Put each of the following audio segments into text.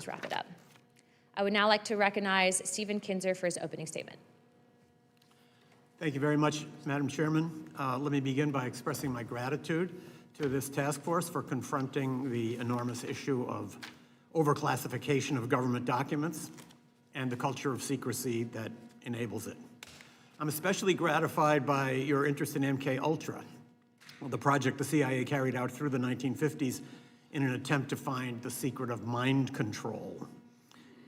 Let's wrap it up. I would now like to recognize Stephen Kinzer for his opening statement. Thank you very much, Madam Chairman. Let me begin by expressing my gratitude to this task force for confronting the enormous issue of overclassification of government documents and the culture of secrecy that enables it. I'm especially gratified by your interest in MKUltra, the project the CIA carried out through the 1950s in an attempt to find the secret of mind control.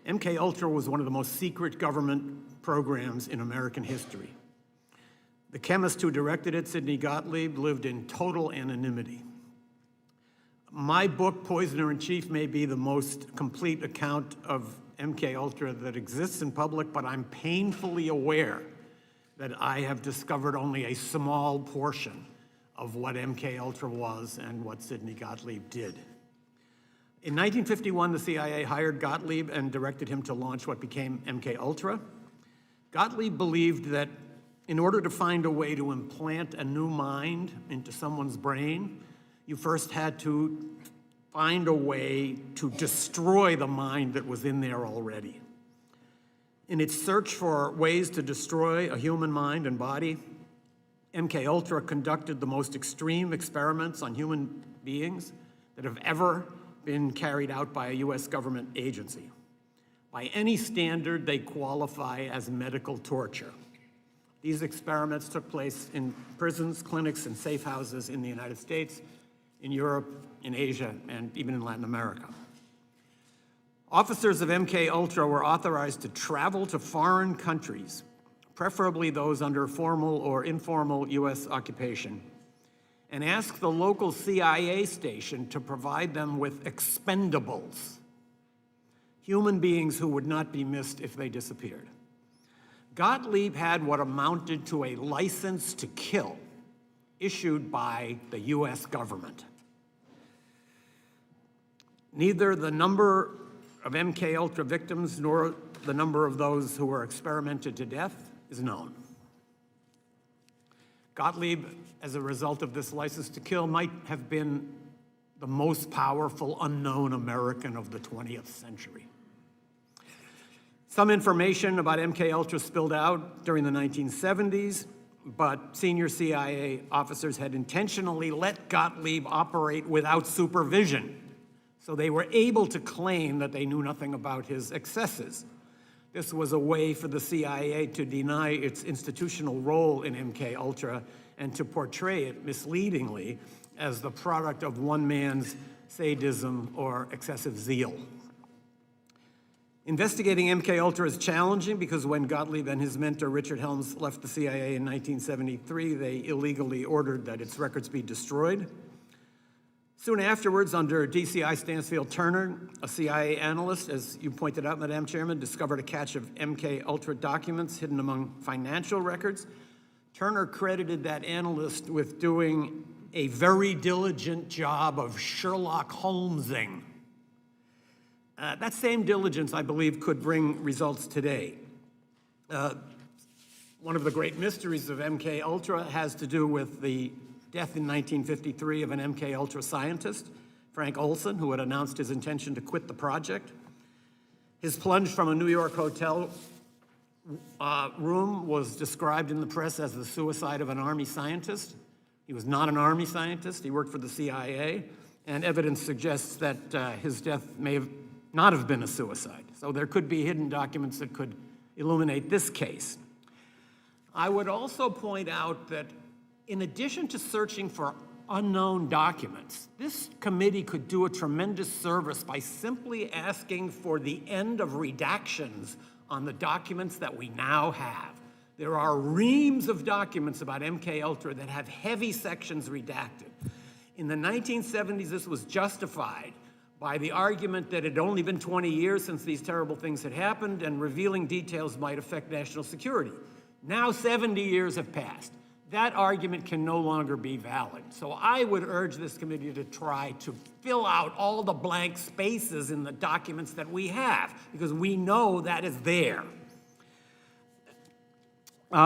MKUltra was one of the most secret government programs in American history. The chemist who directed it, Sidney Gottlieb, lived in total anonymity. My book, Poisoner in Chief, may be the most complete account of MKUltra that exists in public, but I'm painfully aware that I have discovered only a small portion of what MKUltra was and what Sidney Gottlieb did. In 1951, the CIA hired Gottlieb and directed him to launch what became MKUltra. Gottlieb believed that in order to find a way to implant a new mind into someone's brain, you first had to find a way to destroy the mind that was in there already. In its search for ways to destroy a human mind and body, MKUltra conducted the most extreme experiments on human beings that have ever been carried out by a US government agency. By any standard, they qualify as medical torture. These experiments took place in prisons, clinics, and safe houses in the United States, in Europe, in Asia, and even in Latin America. Officers of MKUltra were authorized to travel to foreign countries, preferably those under formal or informal US occupation, and ask the local CIA station to provide them with expendables, human beings who would not be missed if they disappeared. Gottlieb had what amounted to a license to kill issued by the US government. Neither the number of MKUltra victims nor the number of those who were experimented to death is known. Gottlieb, as a result of this license to kill, might have been the most powerful unknown American of the 20th century. Some information about MKUltra spilled out during the 1970s, but senior CIA officers had intentionally let Gottlieb operate without supervision, so they were able to claim that they knew nothing about his excesses. This was a way for the CIA to deny its institutional role in MKUltra and to portray it misleadingly as the product of one man's sadism or excessive zeal. Investigating MKUltra is challenging because when Gottlieb and his mentor Richard Helms left the CIA in 1973, they illegally ordered that its records be destroyed. Soon afterwards, under DCI Stansfield Turner, a CIA analyst, as you pointed out, Madam Chairman, discovered a cache of MKUltra documents hidden among financial records. Turner credited that analyst with doing a very diligent job of Sherlock Holmesing. That same diligence, I believe, could bring results today. One of the great mysteries of MKUltra has to do with the death in 1953 of an MKUltra scientist, Frank Olson, who had announced his intention to quit the project. His plunge from a New York hotel room was described in the press as the suicide of an Army scientist. He was not an Army scientist. He worked for the CIA, and evidence suggests that his death may not have been a suicide. So there could be hidden documents that could illuminate this case. I would also point out that in addition to searching for unknown documents, this committee could do a tremendous service by simply asking for the end of redactions on the documents that we now have. There are reams of documents about MKUltra that have heavy sections redacted. In the 1970s, this was justified by the argument that it had only been 20 years since these terrible things had happened and revealing details might affect national security. Now 70 years have passed. That argument can no longer be valid. So I would urge this committee to try to fill out all the blank spaces in the documents that we have, because we know that is there.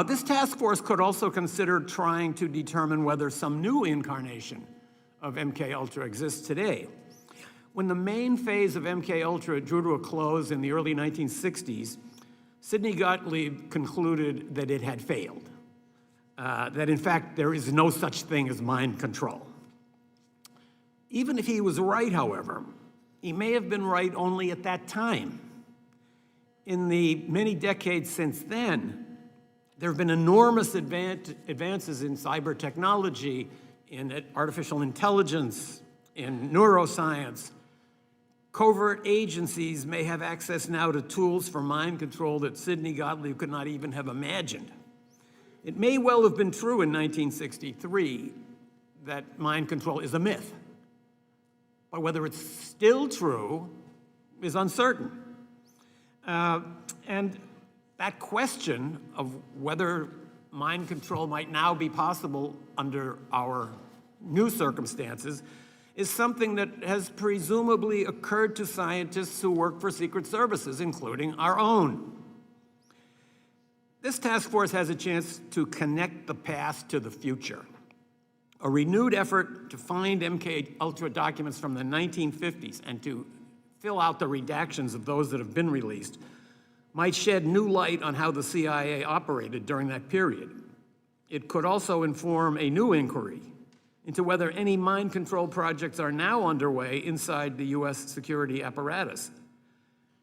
This task force could also consider trying to determine whether some new incarnation of MKUltra exists today. When the main phase of MKUltra drew to a close in the early 1960s, Sidney Gottlieb concluded that it had failed, that in fact there is no such thing as mind control. Even if he was right, however, he may have been right only at that time. In the many decades since then, there have been enormous advances in cyber technology, in artificial intelligence, in neuroscience. Covert agencies may have access now to tools for mind control that Sidney Gottlieb could not even have imagined. It may well have been true in 1963 that mind control is a myth, but whether it's still true is uncertain. And that question of whether mind control might now be possible under our new circumstances is something that has presumably occurred to scientists who work for secret services, including our own. This task force has a chance to connect the past to the future. A renewed effort to find MKUltra documents from the 1950s and to fill out the redactions of those that have been released might shed new light on how the CIA operated during that period. It could also inform a new inquiry into whether any mind control projects are now underway inside the US security apparatus.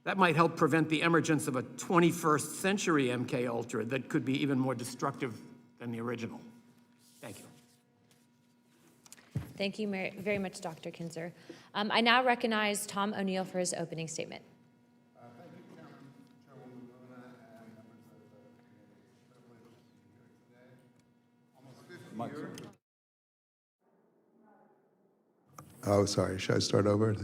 That might help prevent the emergence of a 21st century MKUltra that could be even more destructive than the original. Thank you. Thank you very much, Dr. Kinzer. I now recognize Tom O'Neill for his opening statement. Thank you, Chairwoman Luna, and members of the committee. It's a privilege to be here today. Almost 50 years. Oh, sorry. Should I start over?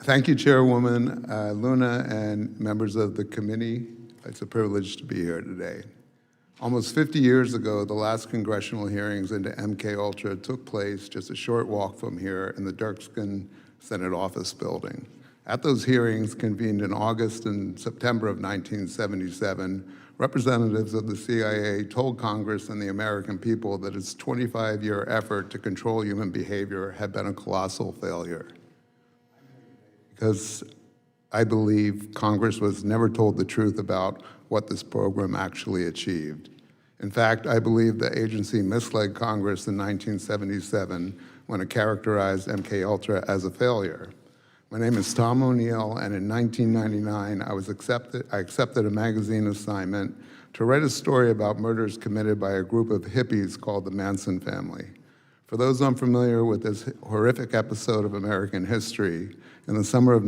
Thank you, Chairwoman Luna, and members of the committee. It's a privilege to be here today. Almost 50 years ago, the last congressional hearings into MKUltra took place just a short walk from here in the Dirksen Senate Office Building. At those hearings, convened in August and September of 1977, representatives of the CIA told Congress and the American people that its 25-year effort to control human behavior had been a colossal failure. Because I believe Congress was never told the truth about what this program actually achieved. In fact, I believe the agency misled Congress in 1977 when it characterized MKUltra as a failure. My name is Tom O'Neill, and in 1999, I accepted a magazine assignment to write a story about murders committed by a group of hippies called the Manson family. For those unfamiliar with this horrific episode of American history, in the summer of